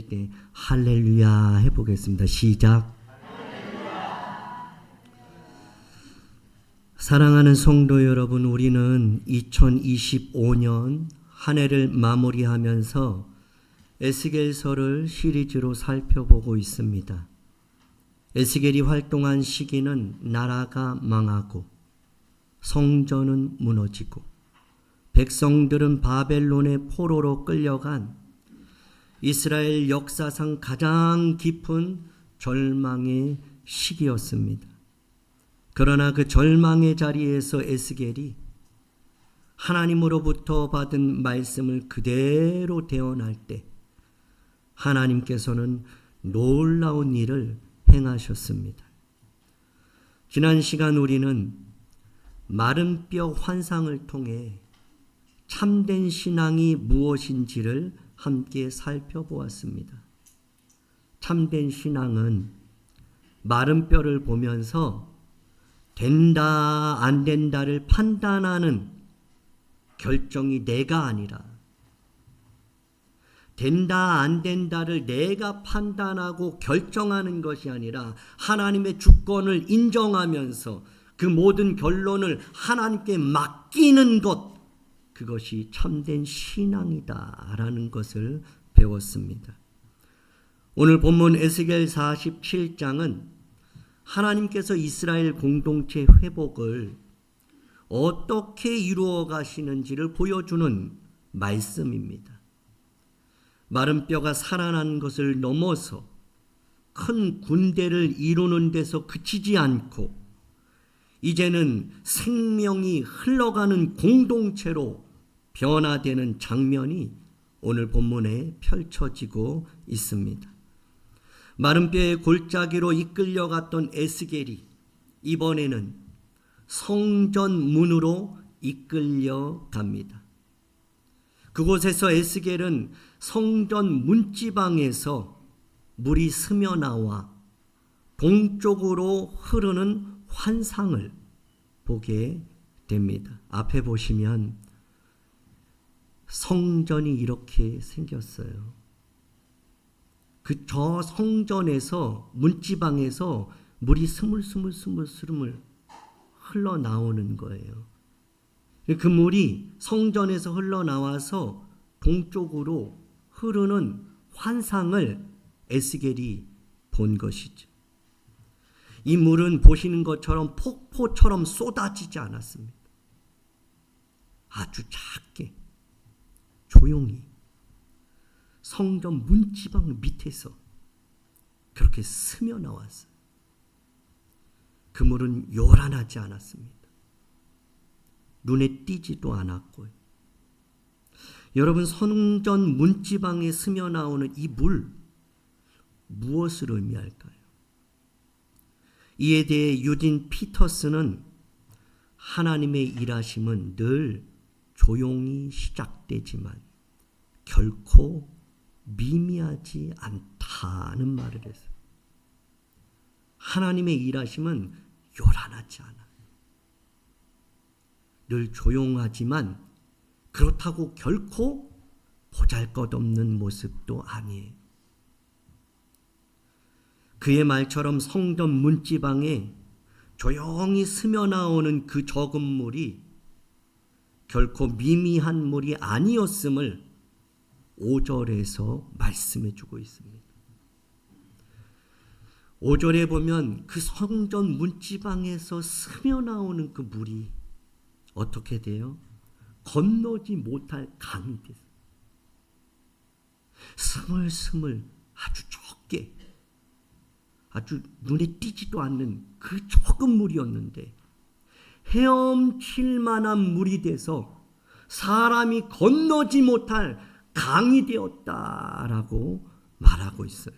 때 할렐루야 해보겠습니다. 시작. 사랑하는 성도 여러분, 우리는 2025년 한 해를 마무리하면서 에스겔서를 시리즈로 살펴보고 있습니다. 에스겔이 활동한 시기는 나라가 망하고 성전은 무너지고 백성들은 바벨론의 포로로 끌려간 이스라엘 역사상 가장 깊은 절망의 시기였습니다. 그러나 그 절망의 자리에서 에스겔이 하나님으로부터 받은 말씀을 그대로 대언할 때 하나님께서는 놀라운 일을 행하셨습니다. 지난 시간 우리는 마른 뼈 환상을 통해 참된 신앙이 무엇인지를 함께 살펴보았습니다. 참된 신앙은 마른 뼈를 보면서 된다 안 된다를 판단하는 결정이 내가 아니라 된다 안 된다를 내가 판단하고 결정하는 것이 아니라 하나님의 주권을 인정하면서 그 모든 결론을 하나님께 맡기는 것, 그것이 참된 신앙이다라는 것을 배웠습니다. 오늘 본문 에스겔 47장은 하나님께서 이스라엘 공동체 회복을 어떻게 이루어 가시는지를 보여주는 말씀입니다. 마른 뼈가 살아난 것을 넘어서 큰 군대를 이루는 데서 그치지 않고 이제는 생명이 흘러가는 공동체로 변화되는 장면이 오늘 본문에 펼쳐지고 있습니다. 마른 뼈의 골짜기로 이끌려갔던 에스겔이 이번에는 성전 문으로 이끌려갑니다. 그곳에서 에스겔은 성전 문지방에서 물이 스며나와 동쪽으로 흐르는 환상을 보게 됩니다. 앞에 보시면 성전이 이렇게 생겼어요. 저 성전에서 문지방에서 물이 스물스물 흘러나오는 거예요. 그 물이 성전에서 흘러나와서 동쪽으로 흐르는 환상을 에스겔이 본 것이죠. 이 물은 보시는 것처럼 폭포처럼 쏟아지지 않았습니다. 아주 작게 조용히 성전 문지방 밑에서 그렇게 스며 나왔어요. 그 물은 요란하지 않았습니다. 눈에 띄지도 않았고요. 여러분, 성전 문지방에 스며 나오는 이 물, 무엇을 의미할까요? 이에 대해 유진 피터스는 하나님의 일하심은 늘 조용히 시작되지만 결코 미미하지 않다는 말을 했어요. 하나님의 일하심은 요란하지 않아요. 늘 조용하지만 그렇다고 결코 보잘것없는 모습도 아니에요. 그의 말처럼 성전 문지방에 조용히 스며나오는 그 적은 물이 결코 미미한 물이 아니었음을 5절에서 말씀해 주고 있습니다. 5절에 보면 그 성전 문지방에서 스며나오는 그 물이 어떻게 돼요? 건너지 못할 강이 됐어요. 스물스물 아주 적게, 아주 눈에 띄지도 않는 그 적은 물이었는데 헤엄칠 만한 물이 돼서 사람이 건너지 못할 강이 되었다라고 말하고 있어요.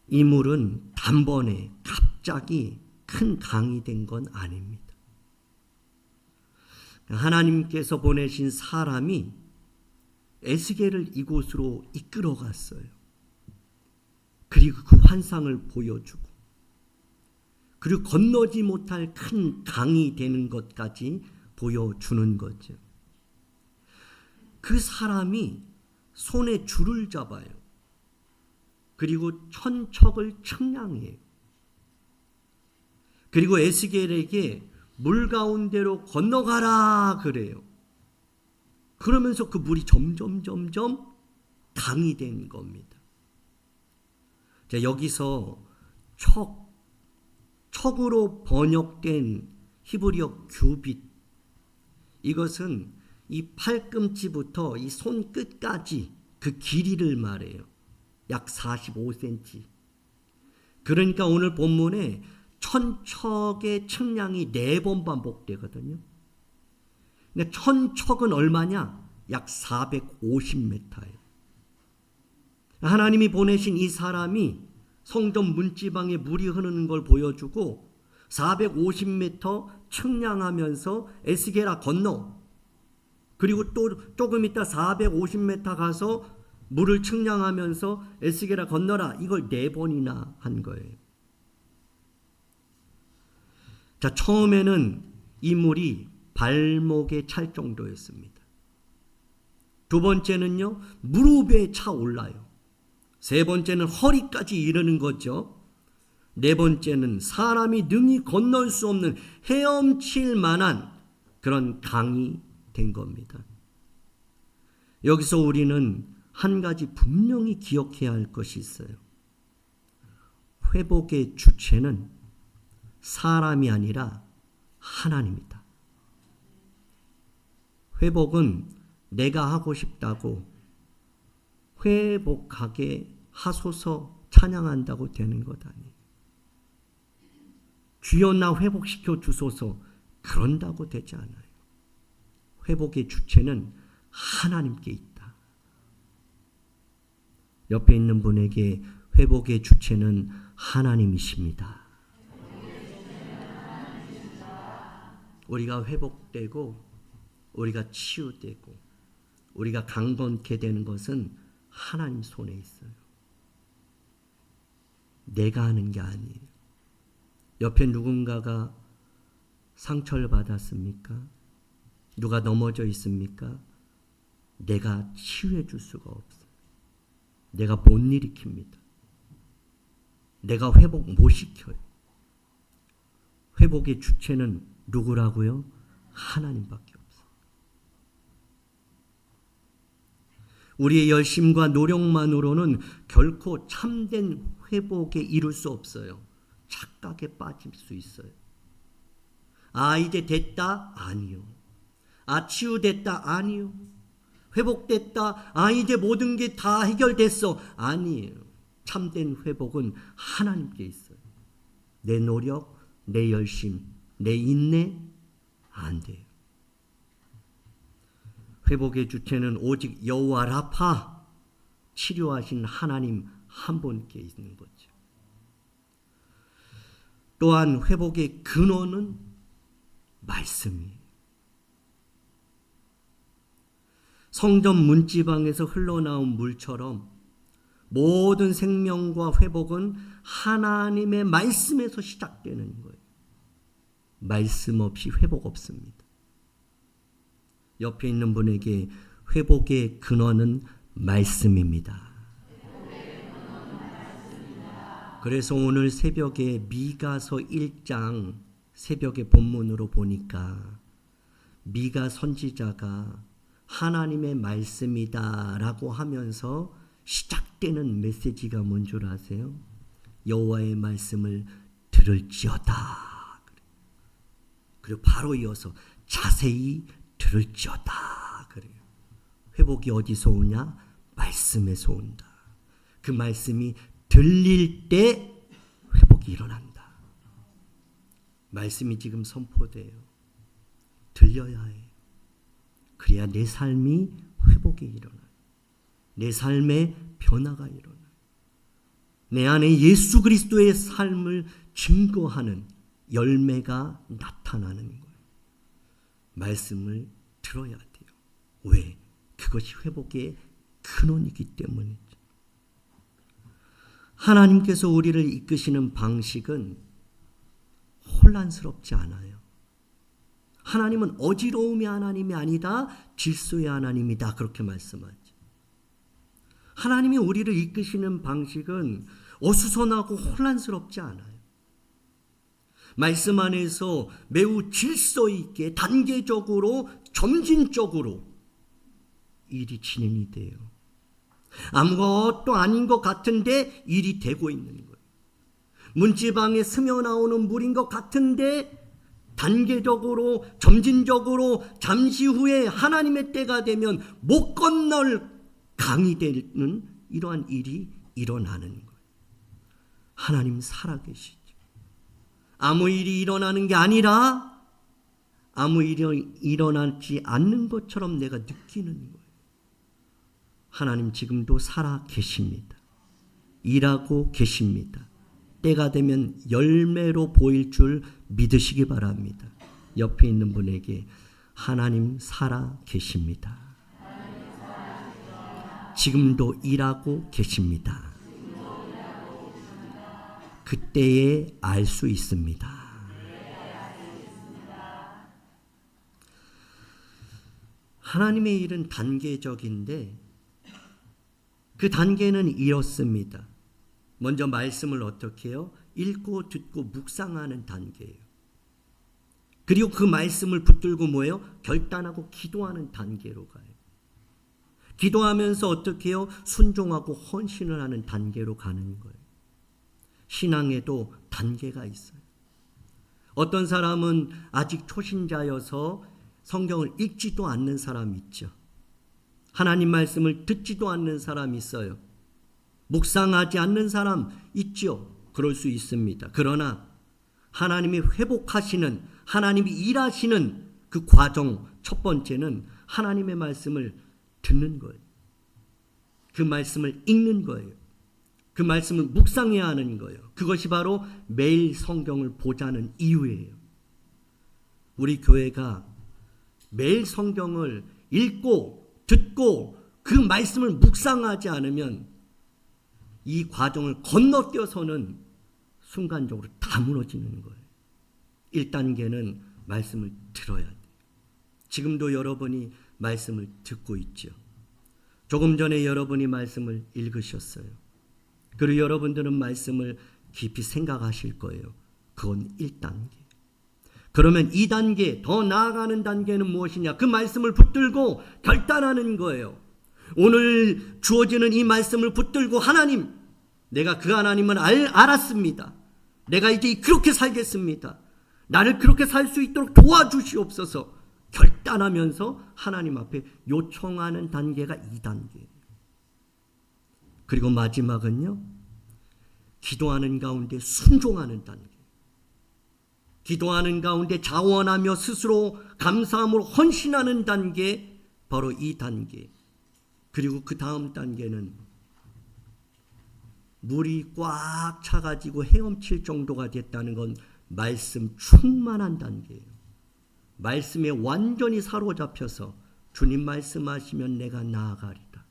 이 물은 단번에 갑자기 큰 강이 된 건 아닙니다. 하나님께서 보내신 사람이 에스겔을 이곳으로 이끌어갔어요. 그리고 그 환상을 보여주고 그리고 건너지 못할 큰 강이 되는 것까지 보여주는 거죠. 그 사람이 손에 줄을 잡아요. 그리고 천척을 측량해요. 그리고 에스겔에게 물 가운데로 건너가라 그래요. 그러면서 그 물이 점점 강이 된 겁니다. 자, 여기서 척으로 번역된 히브리어 규빗, 이것은 이 팔꿈치부터 이 손끝까지 그 길이를 말해요. 약 45cm. 그러니까 오늘 본문에 천척의 측량이 4번 반복되거든요. 근데 천척은 얼마냐? 약 450m예요. 하나님이 보내신 이 사람이 성전 문지방에 물이 흐르는 걸 보여주고 450m 측량하면서 에스겔아 건너, 그리고 또 조금 있다 450m 가서 물을 측량하면서 에스겔아 건너라, 이걸 4번이나 한 거예요. 자, 처음에는 이 물이 발목에 찰 정도였습니다. 두 번째는요, 무릎에 차 올라요. 세 번째는 허리까지 이르는 거죠. 네 번째는 사람이 능히 건널 수 없는 헤엄칠 만한 그런 강이 된 겁니다. 여기서 우리는 한 가지 분명히 기억해야 할 것이 있어요. 회복의 주체는 사람이 아니라 하나님이다. 회복은 내가 하고 싶다고 회복하게 하소서 찬양한다고 되는 것 아니에요. 주여 나 회복시켜 주소서 그런다고 되지 않아요. 회복의 주체는 하나님께 있다. 옆에 있는 분에게 회복의 주체는 하나님이십니다. 우리가 회복되고 우리가 치유되고 우리가 강건케 되는 것은 하나님 손에 있어요. 내가 하는 게 아니에요. 옆에 누군가가 상처를 받았습니까? 누가 넘어져 있습니까? 내가 치유해 줄 수가 없어요. 내가 못 일으킵니다. 내가 회복 못 시켜요. 회복의 주체는 누구라고요? 하나님밖에 없어요. 우리의 열심과 노력만으로는 결코 참된 회복에 이룰 수 없어요. 착각에 빠질 수 있어요. 아, 이제 됐다? 아니요. 아, 치유됐다? 아니요. 회복됐다? 아, 이제 모든 게 다 해결됐어? 아니에요. 참된 회복은 하나님께 있어요. 내 노력, 내 열심, 내 인내? 안 돼요. 회복의 주체는 오직 여호와 라파, 치료하신 하나님 한 분께 있는 거죠. 또한 회복의 근원은 말씀이에요. 성전 문지방에서 흘러나온 물처럼 모든 생명과 회복은 하나님의 말씀에서 시작되는 거예요. 말씀 없이 회복 없습니다. 옆에 있는 분에게 회복의 근원은 말씀입니다. 그래서 오늘 새벽에 미가서 1장 새벽에 본문으로 보니까 미가 선지자가 하나님의 말씀이다라고 하면서 시작되는 메시지가 뭔 줄 아세요? 여호와의 말씀을 들을지어다. 그리고 바로 이어서 자세히 들을지어다. 그래요. 회복이 어디서 오냐? 말씀에서 온다. 그 말씀이 들릴 때 회복이 일어난다. 말씀이 지금 선포돼요. 들려야 해요. 그래야 내 삶이 회복이 일어나요. 내 삶에 변화가 일어나요. 내 안에 예수 그리스도의 삶을 증거하는 열매가 나타나는 거예요. 말씀을 들어야 돼요. 왜? 그것이 회복의 근원이기 때문이죠. 하나님께서 우리를 이끄시는 방식은 혼란스럽지 않아요. 하나님은 어지러움의 하나님이 아니다, 질서의 하나님이다, 그렇게 말씀하죠. 하나님이 우리를 이끄시는 방식은 어수선하고 혼란스럽지 않아요. 말씀 안에서 매우 질서 있게 단계적으로 점진적으로 일이 진행이 돼요. 아무것도 아닌 것 같은데 일이 되고 있는 거예요. 문지방에 스며 나오는 물인 것 같은데 단계적으로 점진적으로 잠시 후에 하나님의 때가 되면 못 건널 강이 되는 이러한 일이 일어나는 거예요. 하나님 살아계시죠. 아무 일이 일어나는 게 아니라 아무 일이 일어나지 않는 것처럼 내가 느끼는 거예요. 하나님 지금도 살아 계십니다. 일하고 계십니다. 때가 되면 열매로 보일 줄 믿으시기 바랍니다. 옆에 있는 분에게 하나님 살아 계십니다. 지금도 일하고 계십니다. 그때에 알 수 있습니다. 하나님의 일은 단계적인데 그 단계는 이렇습니다. 먼저 말씀을 어떻게 해요? 읽고 듣고 묵상하는 단계예요. 그리고 그 말씀을 붙들고 뭐예요? 결단하고 기도하는 단계로 가요. 기도하면서 어떻게 해요? 순종하고 헌신을 하는 단계로 가는 거예요. 신앙에도 단계가 있어요. 어떤 사람은 아직 초신자여서 성경을 읽지도 않는 사람이 있죠. 하나님 말씀을 듣지도 않는 사람이 있어요. 묵상하지 않는 사람 있죠. 그럴 수 있습니다. 그러나 하나님이 회복하시는, 하나님이 일하시는 그 과정 첫 번째는 하나님의 말씀을 듣는 거예요. 그 말씀을 읽는 거예요. 그 말씀을 묵상해야 하는 거예요. 그것이 바로 매일 성경을 보자는 이유예요. 우리 교회가 매일 성경을 읽고 듣고 그 말씀을 묵상하지 않으면 이 과정을 건너뛰어서는 순간적으로 다 무너지는 거예요. 1단계는 말씀을 들어야 돼요. 지금도 여러분이 말씀을 듣고 있죠. 조금 전에 여러분이 말씀을 읽으셨어요. 그리고 여러분들은 말씀을 깊이 생각하실 거예요. 그건 1단계. 그러면 2단계, 더 나아가는 단계는 무엇이냐? 그 말씀을 붙들고 결단하는 거예요. 오늘 주어지는 이 말씀을 붙들고 하나님, 내가 그 하나님을 알았습니다. 내가 이제 그렇게 살겠습니다. 나를 그렇게 살 수 있도록 도와주시옵소서. 결단하면서 하나님 앞에 요청하는 단계가 2단계예요. 그리고 마지막은요, 기도하는 가운데 순종하는 단계. 기도하는 가운데 자원하며 스스로 감사함으로 헌신하는 단계, 바로 이 단계. 그리고 그 다음 단계는 물이 꽉 차가지고 헤엄칠 정도가 됐다는 건 말씀 충만한 단계예요. 말씀에 완전히 사로잡혀서 주님 말씀하시면 내가 나아가리다.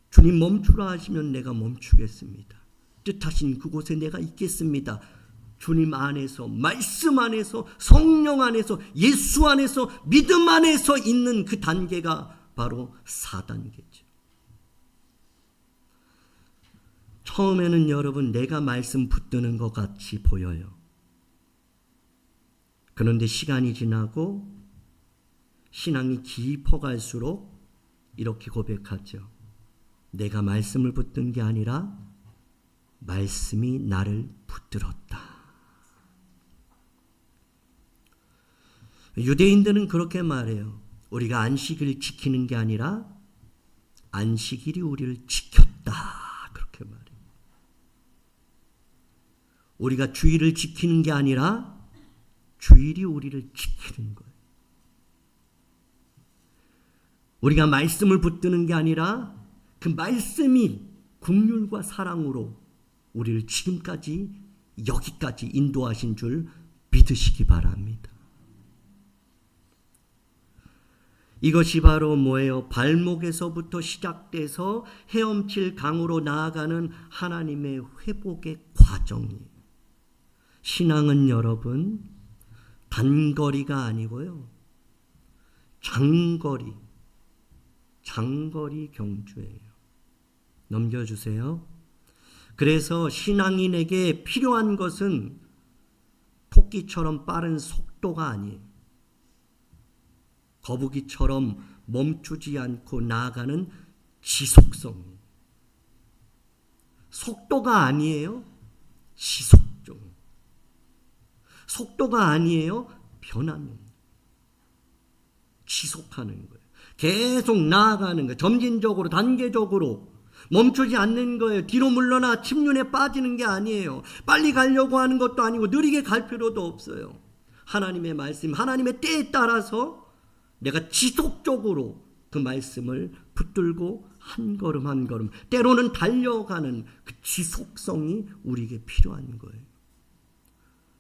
주님 멈추라 하시면 내가 멈추겠습니다. 뜻하신 그곳에 내가 있겠습니다. 주님 안에서, 말씀 안에서, 성령 안에서, 예수 안에서, 믿음 안에서 있는 그 단계가 바로 4단계죠. 처음에는 여러분 내가 말씀 붙드는 것 같이 보여요. 그런데 시간이 지나고 신앙이 깊어갈수록 이렇게 고백하죠. 내가 말씀을 붙든 게 아니라 말씀이 나를 붙들었다. 유대인들은 그렇게 말해요. 우리가 안식일을 지키는 게 아니라 안식일이 우리를 지켰다. 그렇게 말해요. 우리가 주일을 지키는 게 아니라 주일이 우리를 지키는 거예요. 우리가 말씀을 붙드는 게 아니라 그 말씀이 긍휼과 사랑으로 우리를 지금까지 여기까지 인도하신 줄 믿으시기 바랍니다. 이것이 바로 뭐예요? 발목에서부터 시작돼서 헤엄칠 강으로 나아가는 하나님의 회복의 과정이에요. 신앙은 여러분 단거리가 아니고요. 장거리 경주예요. 넘겨주세요. 그래서 신앙인에게 필요한 것은 토끼처럼 빠른 속도가 아니에요. 거북이처럼 멈추지 않고 나아가는 지속성. 속도가 아니에요. 지속적. 속도가 아니에요. 변함이. 지속하는 거예요. 계속 나아가는 거예요. 점진적으로, 단계적으로. 멈추지 않는 거예요. 뒤로 물러나 침륜에 빠지는 게 아니에요. 빨리 가려고 하는 것도 아니고 느리게 갈 필요도 없어요. 하나님의 말씀, 하나님의 때에 따라서 내가 지속적으로 그 말씀을 붙들고 한 걸음 한 걸음, 때로는 달려가는 그 지속성이 우리에게 필요한 거예요.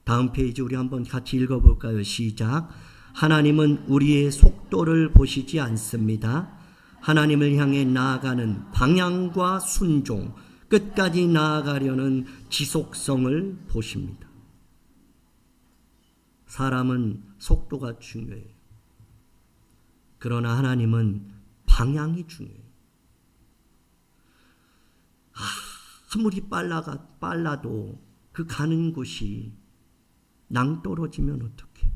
다음 페이지 우리 한번 같이 읽어볼까요? 시작. 하나님은 우리의 속도를 보시지 않습니다. 하나님을 향해 나아가는 방향과 순종, 끝까지 나아가려는 지속성을 보십니다. 사람은 속도가 중요해요. 그러나 하나님은 방향이 중요해요. 아무리 빨라도 그 가는 곳이 낭떠러지면 어떡해?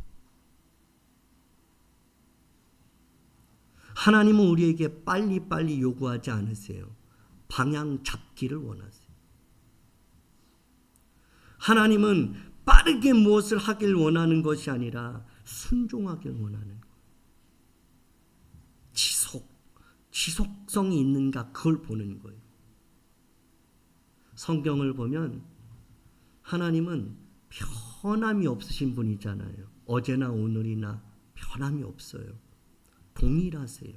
하나님은 우리에게 빨리빨리 요구하지 않으세요. 방향 잡기를 원하세요. 하나님은 빠르게 무엇을 하길 원하는 것이 아니라 순종하길 원하는 거예요. 지속성이 있는가 그걸 보는 거예요. 성경을 보면 하나님은 변함이 없으신 분이잖아요. 어제나 오늘이나 변함이 없어요. 동일하세요.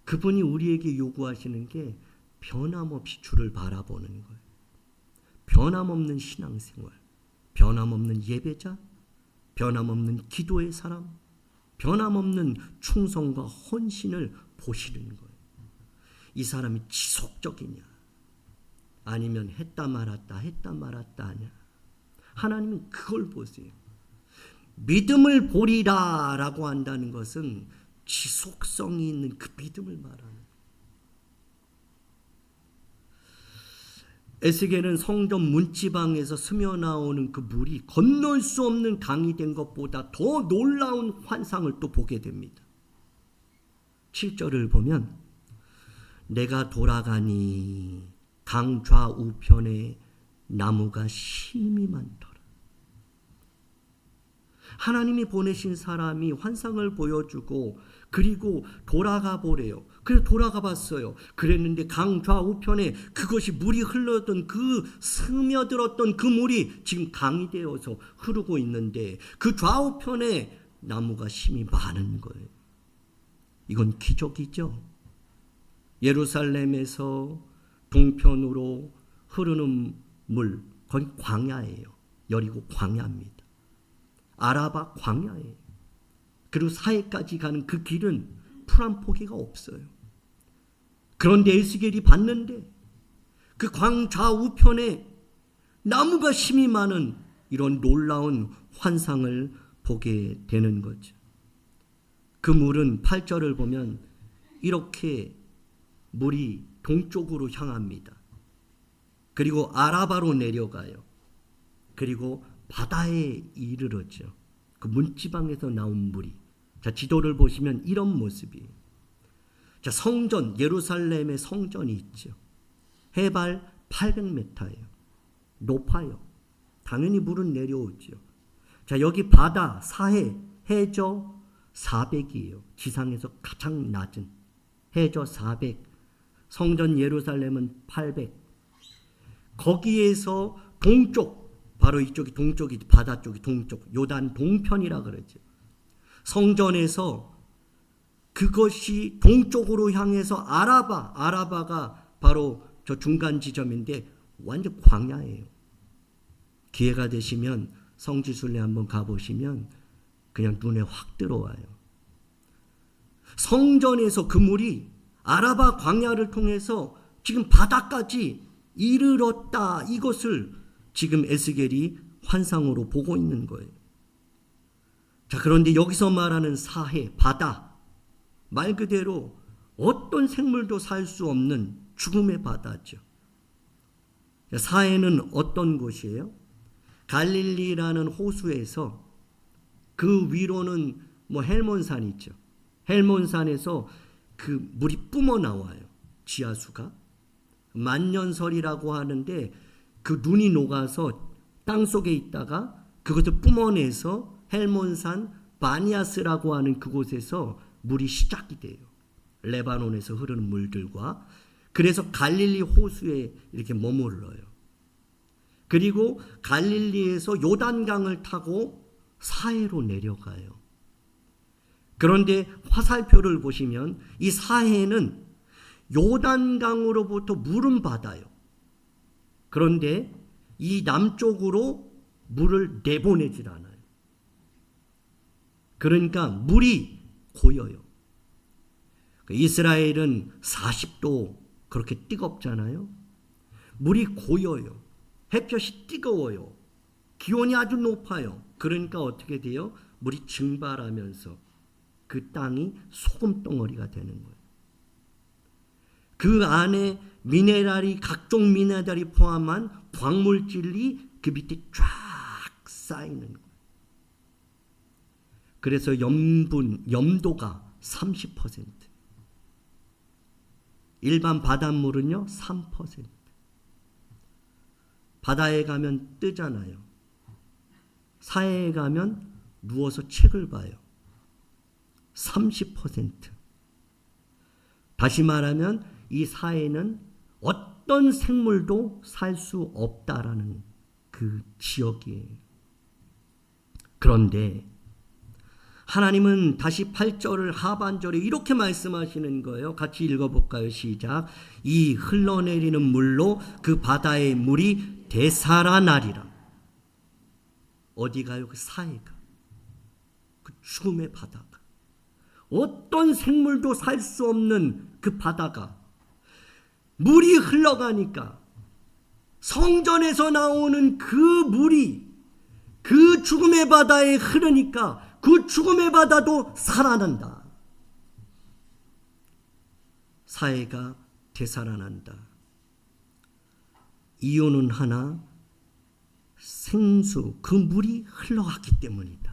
그분이 우리에게 요구하시는 게 변함없이 주를 바라보는 거예요. 변함없는 신앙생활, 변함없는 예배자, 변함없는 기도의 사람, 변함없는 충성과 헌신을 보시는 거예요. 이 사람이 지속적이냐 아니면 했다 말았다 하냐. 하나님은 그걸 보세요. 믿음을 보리라 라고 한다는 것은 지속성이 있는 그 믿음을 말하는 거예요. 에스겔은 성전 문지방에서 스며나오는 그 물이 건널 수 없는 강이 된 것보다 더 놀라운 환상을 또 보게 됩니다. 7절을 보면 내가 돌아가니 강 좌우편에 나무가 심히 많더라. 하나님이 보내신 사람이 환상을 보여주고 그리고 돌아가 보래요. 그래서 돌아가 봤어요. 그랬는데 강 좌우편에 그것이 물이 흘러던 그 스며들었던 그 물이 지금 강이 되어서 흐르고 있는데 그 좌우편에 나무가 심히 많은 거예요. 이건 기적이죠. 예루살렘에서 동편으로 흐르는 물, 거기 광야예요. 여리고 광야입니다. 아라바 광야예요. 그리고 사해까지 가는 그 길은 풀 한 포기가 없어요. 그런데 에스겔이 봤는데 그 광 좌우편에 나무가 심이 많은 이런 놀라운 환상을 보게 되는 거죠. 그 물은 8절을 보면 이렇게 물이 동쪽으로 향합니다. 그리고 아라바로 내려가요. 그리고 바다에 이르렀죠. 그 문지방에서 나온 물이. 자, 지도를 보시면 이런 모습이에요. 자, 성전, 예루살렘의 성전이 있죠. 해발 800m예요. 높아요. 당연히 물은 내려오죠. 자, 여기 바다, 사해, 해저 400이에요. 지상에서 가장 낮은 해저 400. 성전 예루살렘은 800. 거기에서 동쪽, 바로 이쪽이 동쪽이 바다 쪽이 동쪽, 요단 동편이라 그러죠. 성전에서 그것이 동쪽으로 향해서 아라바가 바로 저 중간 지점인데 완전 광야예요. 기회가 되시면 성지순례 한번 가보시면 그냥 눈에 확 들어와요. 성전에서 그 물이 아라바 광야를 통해서 지금 바다까지 이르렀다. 이것을 지금 에스겔이 환상으로 보고 있는 거예요. 자, 그런데 여기서 말하는 사해, 바다, 말 그대로 어떤 생물도 살 수 없는 죽음의 바다죠. 사해는 어떤 곳이에요? 갈릴리라는 호수에서 그 위로는 헬몬산이 있죠. 헬몬산에서 그 물이 뿜어 나와요. 지하수가. 만년설이라고 하는데 그 눈이 녹아서 땅속에 있다가 그것을 뿜어내서 헬몬산 바니아스라고 하는 그곳에서 물이 시작이 돼요. 레바논에서 흐르는 물들과. 그래서 갈릴리 호수에 이렇게 머물러요. 그리고 갈릴리에서 요단강을 타고 사해로 내려가요. 그런데 화살표를 보시면 이 사해는 요단강으로부터 물은 받아요. 그런데 이 남쪽으로 물을 내보내질 않아요. 그러니까 물이 고여요. 이스라엘은 40도 그렇게 뜨겁잖아요. 물이 고여요. 햇볕이 뜨거워요. 기온이 아주 높아요. 그러니까 어떻게 돼요? 물이 증발하면서 그 땅이 소금 덩어리가 되는 거예요. 그 안에 미네랄이 각종 미네랄이 포함한 광물질이 그 밑에 쫙 쌓이는 거예요. 그래서 염도가 30%. 일반 바닷물은요 3%. 바다에 가면 뜨잖아요. 사해에 가면 누워서 책을 봐요. 30%. 다시 말하면 이 사해는 어떤 생물도 살 수 없다라는 그 지역이에요. 그런데 하나님은 다시 8절을 하반절에 이렇게 말씀하시는 거예요. 같이 읽어볼까요? 시작. 이 흘러내리는 물로 그 바다의 물이 되살아나리라. 어디 가요? 그 사해가. 그 죽음의 바다가. 어떤 생물도 살 수 없는 그 바다가 물이 흘러가니까 성전에서 나오는 그 물이 그 죽음의 바다에 흐르니까 그 죽음의 바다도 살아난다. 사해가 되살아난다. 이유는 하나, 생수, 그 물이 흘러갔기 때문이다.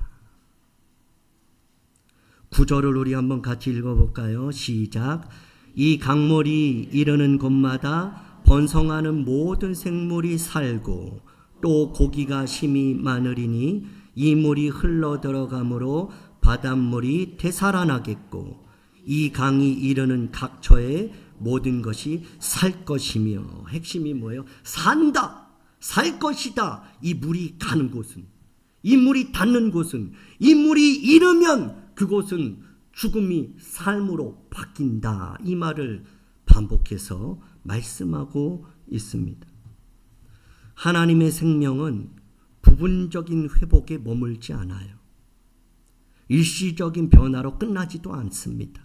9절을 우리 한번 같이 읽어볼까요? 시작. 이 강물이 이르는 곳마다 번성하는 모든 생물이 살고 또 고기가 심히 많으리니 이 물이 흘러 들어가므로 바닷물이 되살아나겠고 이 강이 이르는 각처에 모든 것이 살 것이며. 핵심이 뭐예요? 산다, 살 것이다. 이 물이 가는 곳은, 이 물이 닿는 곳은, 이 물이 이르면 그곳은 죽음이 삶으로 바뀐다. 이 말을 반복해서 말씀하고 있습니다. 하나님의 생명은 부분적인 회복에 머물지 않아요. 일시적인 변화로 끝나지도 않습니다.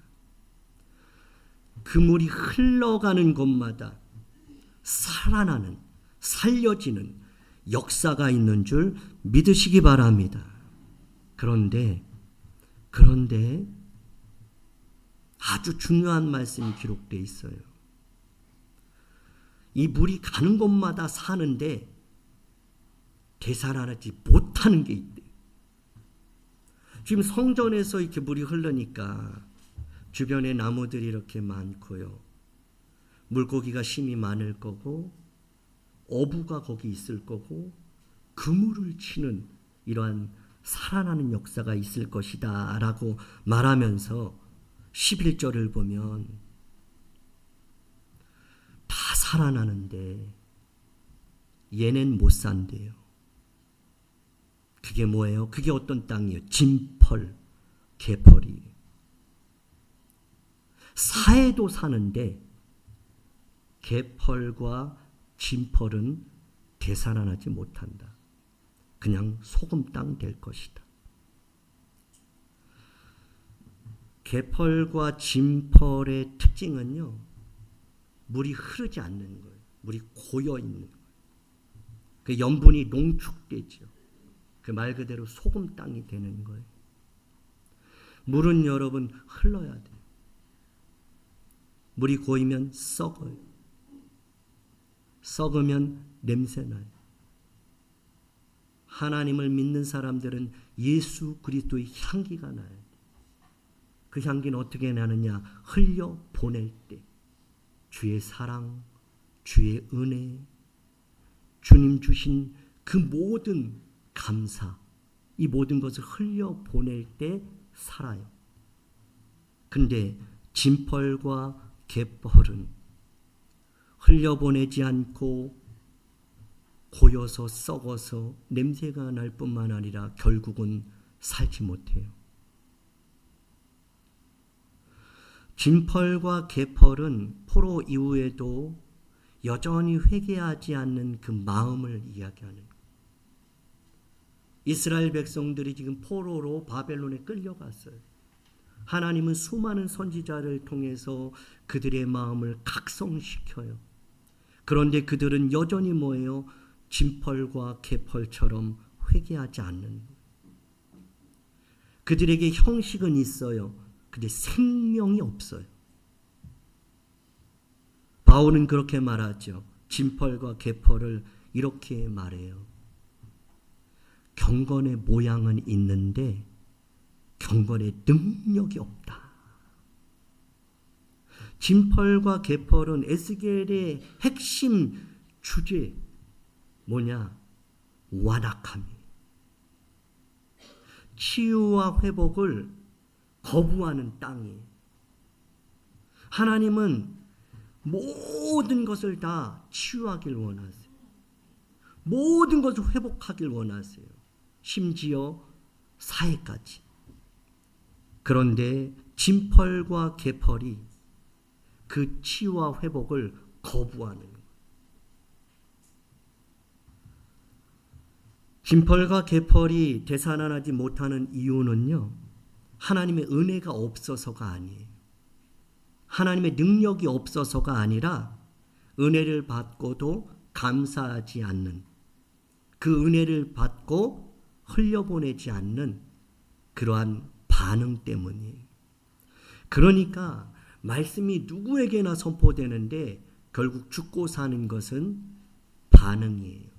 그 물이 흘러가는 곳마다 살아나는, 살려지는 역사가 있는 줄 믿으시기 바랍니다. 그런데 아주 중요한 말씀이 기록되어 있어요. 이 물이 가는 곳마다 사는데 되살아나지 못하는 게 있대요. 지금 성전에서 이렇게 물이 흐르니까 주변에 나무들이 이렇게 많고요. 물고기가 심히 많을 거고 어부가 거기 있을 거고 그물을 치는 이러한 살아나는 역사가 있을 것이다 라고 말하면서 11절을 보면 다 살아나는데 얘는 못 산대요. 그게 뭐예요? 그게 어떤 땅이에요? 진펄, 개펄이. 사해도 사는데 개펄과 진펄은 되살아나지 못한다. 그냥 소금 땅 될 것이다. 개펄과 진펄의 특징은요, 물이 흐르지 않는 거예요. 물이 고여 있는 거예요. 그 염분이 농축되죠. 그 말 그대로 소금 땅이 되는 거예요. 물은 여러분 흘러야 돼요. 물이 고이면 썩어요. 썩으면 냄새나요. 하나님을 믿는 사람들은 예수 그리스도의 향기가 나요. 그 향기는 어떻게 나느냐? 흘려 보낼 때 주의 사랑, 주의 은혜, 주님 주신 그 모든 감사, 이 모든 것을 흘려 보낼 때 살아요. 근데 진펄과 갯벌은 흘려보내지 않고 고여서 썩어서 냄새가 날 뿐만 아니라 결국은 살지 못해요. 진펄과 갯벌은 포로 이후에도 여전히 회개하지 않는 그 마음을 이야기하는 거예요. 이스라엘 백성들이 지금 포로로 바벨론에 끌려갔어요. 하나님은 수많은 선지자를 통해서 그들의 마음을 각성시켜요. 그런데 그들은 여전히 뭐예요? 진펄과 갯벌처럼 회개하지 않는 거예요. 그들에게 형식은 있어요. 근데 생명이 없어요. 바울은 그렇게 말하죠. 진펄과 갯벌을 이렇게 말해요. 경건의 모양은 있는데 경건의 능력이 없다. 진펄과 갯벌은 에스겔의 핵심 주제 뭐냐? 완악함이에요. 치유와 회복을 거부하는 땅이에요. 하나님은 모든 것을 다 치유하길 원하세요. 모든 것을 회복하길 원하세요. 심지어 사회까지. 그런데 진펄과 갯벌이 그 치유와 회복을 거부하는 거예요. 진펄과 갯벌이 되살아나지 못하는 이유는요, 하나님의 은혜가 없어서가 아니에요. 하나님의 능력이 없어서가 아니라 은혜를 받고도 감사하지 않는, 그 은혜를 받고 흘려보내지 않는 그러한 반응 때문이에요. 그러니까 말씀이 누구에게나 선포되는데 결국 죽고 사는 것은 반응이에요.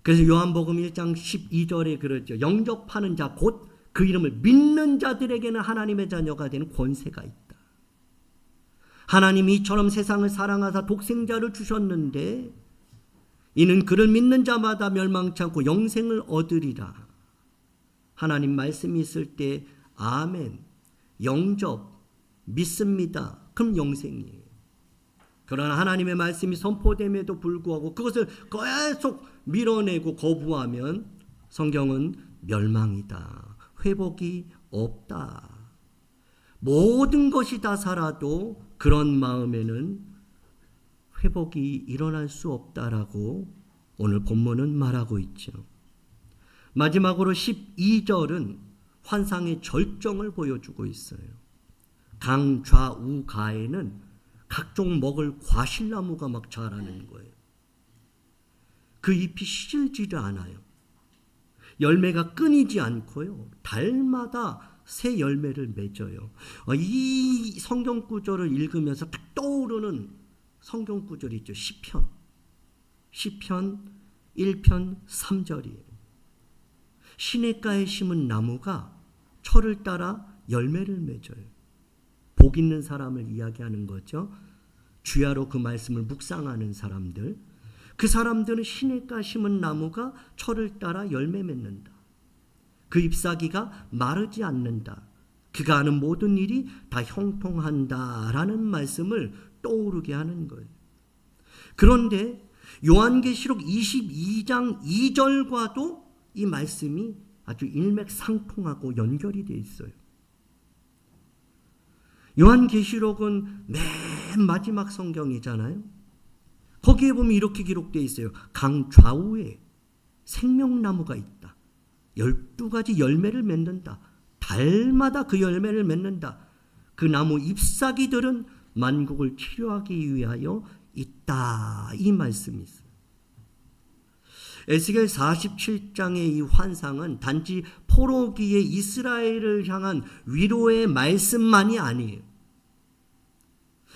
그래서 요한복음 1장 12절에 그러죠. 영접하는 자 곧 그 이름을 믿는 자들에게는 하나님의 자녀가 되는 권세가 있다. 하나님이 이처럼 세상을 사랑하사 독생자를 주셨는데 이는 그를 믿는 자마다 멸망치 않고 영생을 얻으리라. 하나님 말씀이 있을 때 아멘, 영접, 믿습니다. 그럼 영생이에요. 그러나 하나님의 말씀이 선포됨에도 불구하고 그것을 계속 밀어내고 거부하면 성경은 멸망이다. 회복이 없다. 모든 것이 다 살아도 그런 마음에는 회복이 일어날 수 없다라고 오늘 본문은 말하고 있죠. 마지막으로 12절은 환상의 절정을 보여주고 있어요. 강 좌우 가에는 각종 먹을 과실나무가 막 자라는 거예요. 그 잎이 시들지를 않아요. 열매가 끊이지 않고요. 달마다 새 열매를 맺어요. 이 성경 구절을 읽으면서 딱 떠오르는 성경 구절이 있죠. 시편 1편 3절이에요. 시냇가에 심은 나무가 철을 따라 열매를 맺어요. 복 있는 사람을 이야기하는 거죠. 주야로 그 말씀을 묵상하는 사람들, 그 사람들은 시냇가 심은 나무가 철을 따라 열매 맺는다. 그 잎사귀가 마르지 않는다. 그가 하는 모든 일이 다 형통한다라는 말씀을 떠오르게 하는 거예요. 그런데 요한계시록 22장 2절과도 이 말씀이 아주 일맥상통하고 연결이 되어 있어요. 요한계시록은 맨 마지막 성경이잖아요. 거기에 보면 이렇게 기록되어 있어요. 강 좌우에 생명나무가 있다. 12가지 열매를 맺는다. 달마다 그 열매를 맺는다. 그 나무 잎사귀들은 만국을 치료하기 위하여 있다. 이 말씀이 있어요. 에스겔 47장의 이 환상은 단지 포로기의 이스라엘을 향한 위로의 말씀만이 아니에요.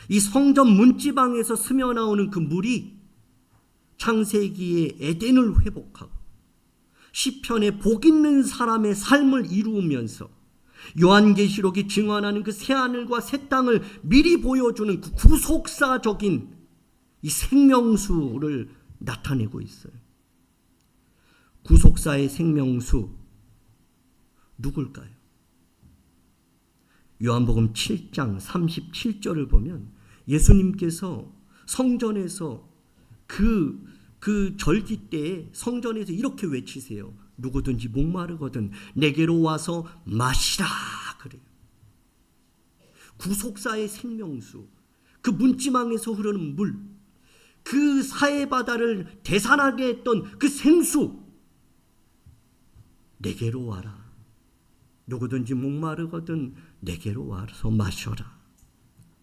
이 성전 문지방에서 스며나오는 그 물이 창세기의 에덴을 회복하고 시편의 복 있는 사람의 삶을 이루면서 요한계시록이 증언하는 그 새하늘과 새 땅을 미리 보여주는 그 구속사적인 이 생명수를 나타내고 있어요. 구속사의 생명수 누굴까요? 요한복음 7장 37절을 보면 예수님께서 성전에서 그 절기 때에 성전에서 이렇게 외치세요. 누구든지 목마르거든 내게로 와서 마시라 그래요. 구속사의 생명수, 그 문지망에서 흐르는 물, 그 사해바다를 대산하게 했던 그 생수, 내게로 와라. 누구든지 목마르거든 내게로 와서 마셔라.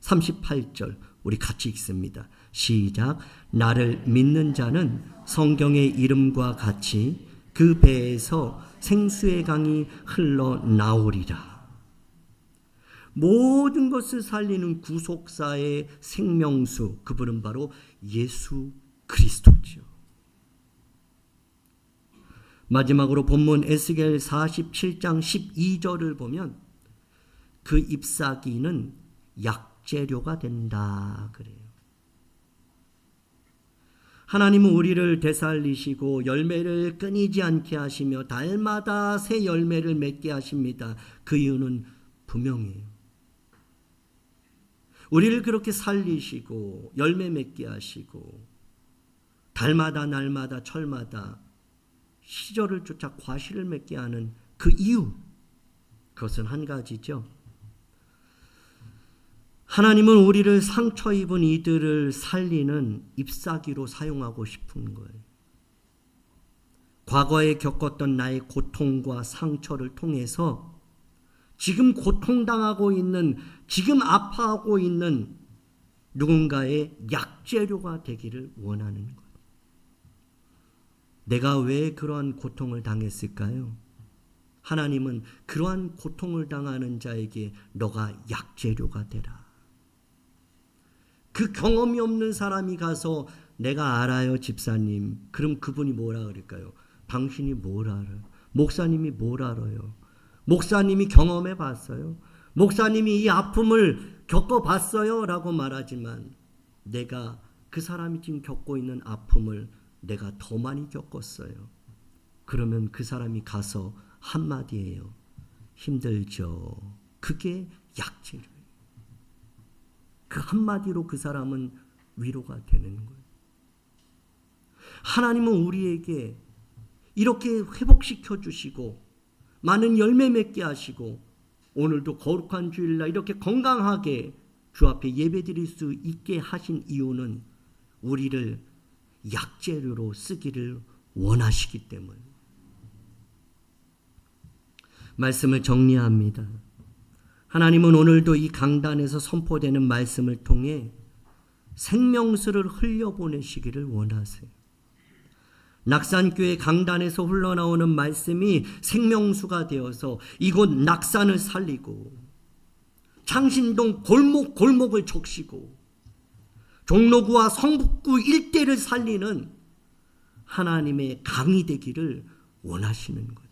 38절 우리 같이 읽습니다. 시작. 나를 믿는 자는 성경의 이름과 같이 그 배에서 생수의 강이 흘러나오리라. 모든 것을 살리는 구속사의 생명수, 그분은 바로 예수 그리스도죠. 마지막으로 본문 에스겔 47장 12절을 보면 그 잎사귀는 약재료가 된다 그래요. 하나님은 우리를 되살리시고 열매를 끊이지 않게 하시며 달마다 새 열매를 맺게 하십니다. 그 이유는 분명해요. 우리를 그렇게 살리시고 열매 맺게 하시고 달마다 날마다 철마다 시절을 쫓아 과실을 맺게 하는 그 이유, 그것은 한 가지죠. 하나님은 우리를 상처 입은 이들을 살리는 잎사귀로 사용하고 싶은 거예요. 과거에 겪었던 나의 고통과 상처를 통해서 지금 고통당하고 있는, 지금 아파하고 있는 누군가의 약재료가 되기를 원하는 거예요. 내가 왜 그러한 고통을 당했을까요? 하나님은 그러한 고통을 당하는 자에게 너가 약재료가 되라. 그 경험이 없는 사람이 가서 내가 알아요 집사님. 그럼 그분이 뭐라 그럴까요? 당신이 뭘 알아요? 목사님이 뭘 알아요? 목사님이 경험해 봤어요? 목사님이 이 아픔을 겪어봤어요? 라고 말하지만 내가 그 사람이 지금 겪고 있는 아픔을 내가 더 많이 겪었어요. 그러면 그 사람이 가서 한마디예요. 힘들죠. 그게 약재료예요. 그 한마디로 그 사람은 위로가 되는 거예요. 하나님은 우리에게 이렇게 회복시켜 주시고 많은 열매 맺게 하시고 오늘도 거룩한 주일날 이렇게 건강하게 주 앞에 예배드릴 수 있게 하신 이유는 우리를 약재료로 쓰기를 원하시기 때문에. 말씀을 정리합니다. 하나님은 오늘도 이 강단에서 선포되는 말씀을 통해 생명수를 흘려보내시기를 원하세요. 낙산교회 강단에서 흘러나오는 말씀이 생명수가 되어서 이곳 낙산을 살리고 창신동 골목골목을 적시고 종로구와 성북구 일대를 살리는 하나님의 강이 되기를 원하시는 거죠.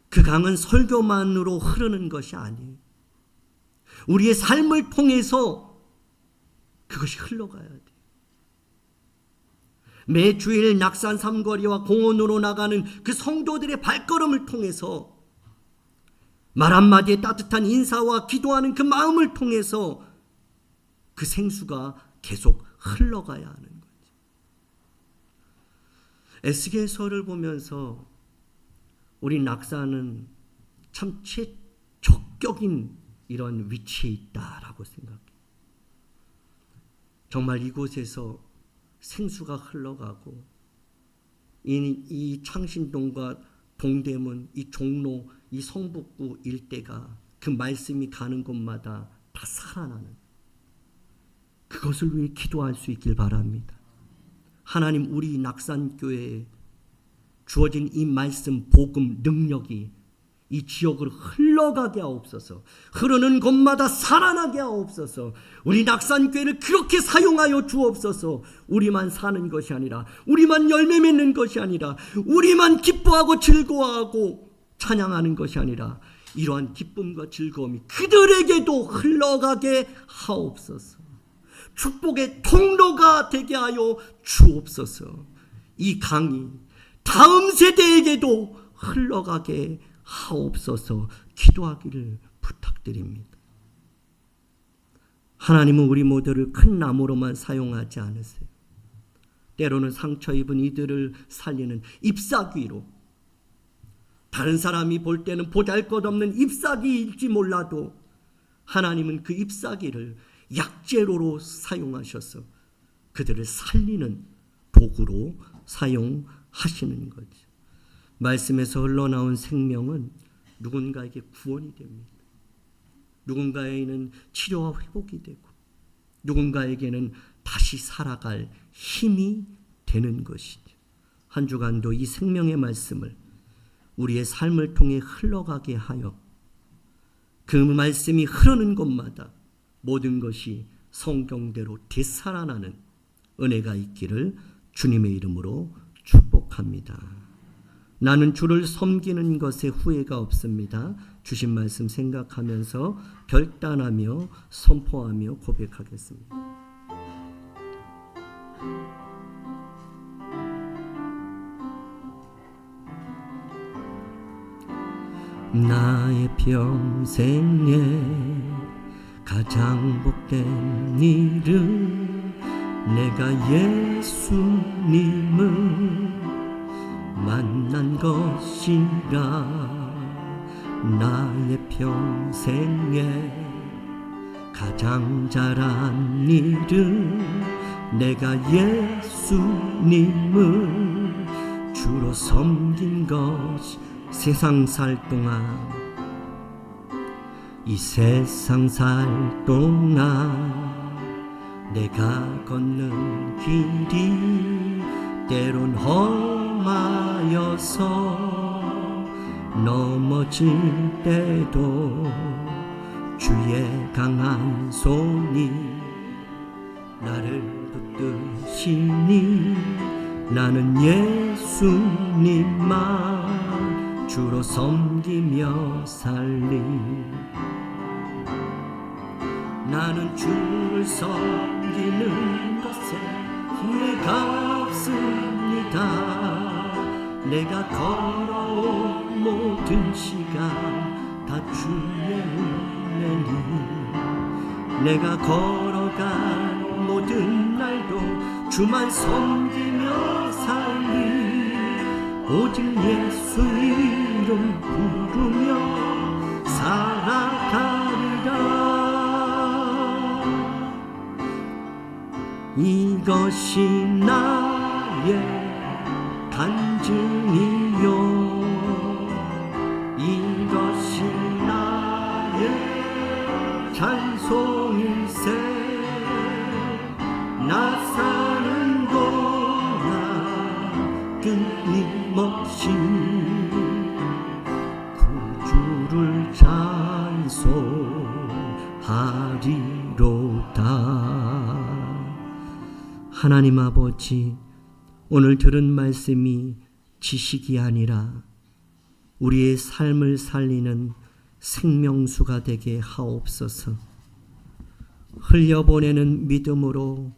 그 강은 설교만으로 흐르는 것이 아니에요. 우리의 삶을 통해서 그것이 흘러가야 돼요. 매 주일 낙산 삼거리와 공원으로 나가는 그 성도들의 발걸음을 통해서 말 한마디에 따뜻한 인사와 기도하는 그 마음을 통해서 그 생수가 계속 흘러가야 하는 거죠. 에스겔서를 보면서 우리 낙산은 참 최적격인 이런 위치에 있다라고 생각해요. 정말 이곳에서 생수가 흘러가고 이 창신동과 동대문, 이 종로, 이 성북구 일대가 그 말씀이 가는 곳마다 다 살아나는, 그것을 위해 기도할 수 있길 바랍니다. 하나님, 우리 낙산교회에 주어진 이 말씀 복음 능력이 이 지역으로 흘러가게 하옵소서. 흐르는 곳마다 살아나게 하옵소서. 우리 낙산교회를 그렇게 사용하여 주옵소서. 우리만 사는 것이 아니라, 우리만 열매 맺는 것이 아니라, 우리만 기뻐하고 즐거워하고 찬양하는 것이 아니라, 이러한 기쁨과 즐거움이 그들에게도 흘러가게 하옵소서. 축복의 통로가 되게 하여 주옵소서. 이 강이 다음 세대에게도 흘러가게 하옵소서. 기도하기를 부탁드립니다. 하나님은 우리 모두를 큰 나무로만 사용하지 않으세요. 때로는 상처 입은 이들을 살리는 잎사귀로, 다른 사람이 볼 때는 보잘것없는 잎사귀일지 몰라도 하나님은 그 잎사귀를 약재로로 사용하셔서 그들을 살리는 도구로 사용하시는 거죠. 말씀에서 흘러나온 생명은 누군가에게 구원이 됩니다. 누군가에게는 치료와 회복이 되고, 누군가에게는 다시 살아갈 힘이 되는 것이죠. 한 주간도 이 생명의 말씀을 우리의 삶을 통해 흘러가게 하여 그 말씀이 흐르는 곳마다 모든 것이 성경대로 되살아나는 은혜가 있기를 주님의 이름으로 축복합니다. 나는 주를 섬기는 것에 후회가 없습니다. 주신 말씀 생각하면서 결단하며 선포하며 고백하겠습니다. 나의 평생에 가장 복된 일은 내가 예수님을 만난 것이라. 나의 평생에 가장 잘한 일은 내가 예수님을 주로 섬긴 것이. 세상 살 동안, 이 세상 살 동안 내가 걷는 길이 때론 험하여서 넘어질 때도 주의 강한 손이 나를 붙드시니 나는 예수님만 주로 섬기며 살리. 나는 주를 섬기는 것에 후회가 없습니다. 내가 걸어온 모든 시간 다 주의 은혜니, 내가 걸어간 모든 날도 주만 섬기며 살리. 오직 예수 이름 부르며 살아가리라. 이것이 나의 간증이요, 이것이 나의 찬송일세. 나 사는 동안 끊임없이 구주를 찬송하리로다. 하나님 아버지, 오늘 들은 말씀이 지식이 아니라 우리의 삶을 살리는 생명수가 되게 하옵소서. 흘려보내는 믿음으로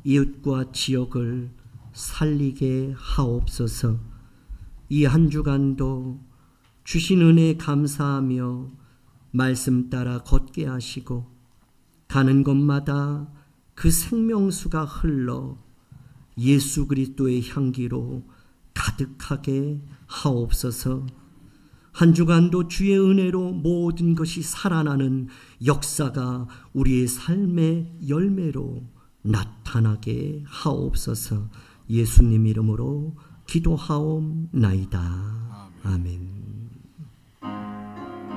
이웃과 지역을 살리게 하옵소서. 이 한 주간도 주신 은혜에 감사하며 말씀 따라 걷게 하시고, 가는 곳마다 그 생명수가 흘러 예수 그리스도의 향기로 가득하게 하옵소서. 한 주간도 주의 은혜로 모든 것이 살아나는 역사가 우리의 삶의 열매로 나타나게 하옵소서. 예수님 이름으로 기도하옵나이다. 아멘.